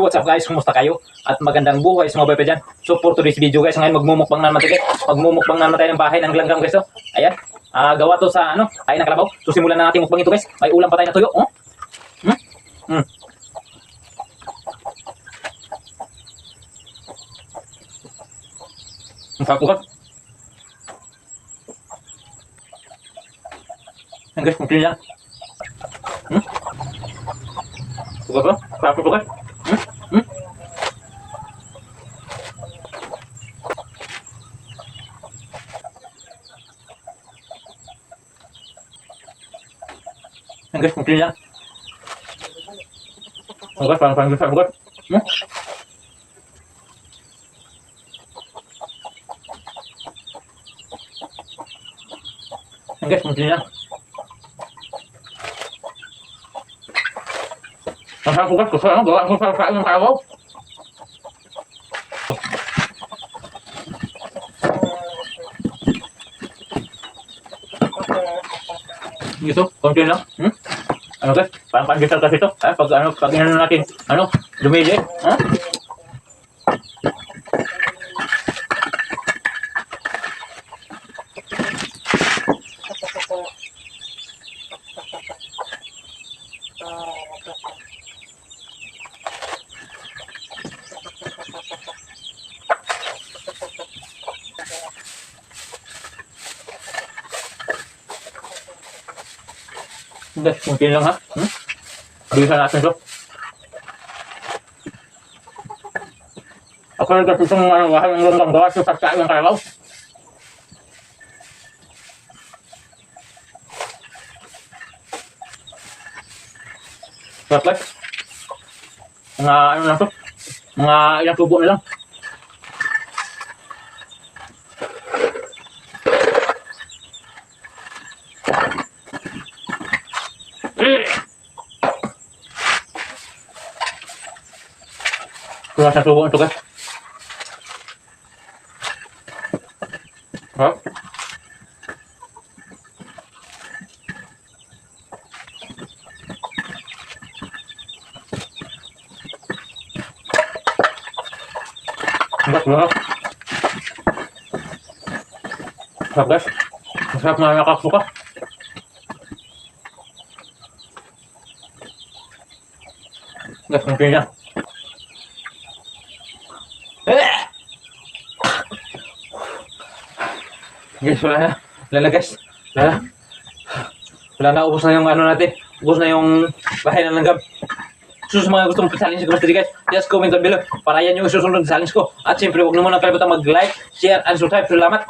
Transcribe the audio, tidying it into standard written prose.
What's up guys, kumusta kayo? At magandang buhay sa mga baby dyan. So for today's video guys, ngayon magmumukbang na naman tayo guys. Magmumukbang na naman tayo ng bahay ng langgam guys. So, ayan, gawa to sa tayo ng kalabaw. So simulan na natin mukbang ito guys. May ulam pa tayo na tuyo. Oh. Ang sarap guys. Ayan guys, mukbang yan. Sarap guys, sarap guys. Ang guys, mungkin ya. Ang guys, parang guys, ang guys. Ang guys, mungkin ya. Ang sarap guys, kasi gawa ko sa kain ng kalabaw. Gitu, konti lang. Ano guys, parang pandesal kasi ito. Pag natin, lumili. Guys, mungkin lang ha. Bisa natin ito. Ako guys, itong bahay ng langgam gawa sa pagkain ng kalabaw. Sarap guys. Mga ano lang ito. Mga ilang tubo na lang. Kurang satu buah itu guys. Hah? Enggak banget. Sarap guys. Sarap na nakasuka. Guys, mungkin ya. Guys, wala na. Wala na guys. Wala na. Ubus na yung natin. Ubus na yung bahay ng langgam. So sa mga gusto mong challenge ko guys, just comment down below para yan yung susunod na challenge ko. At siyempre, huwag na muna kalimutan mag-like, share, and subscribe. Salamat.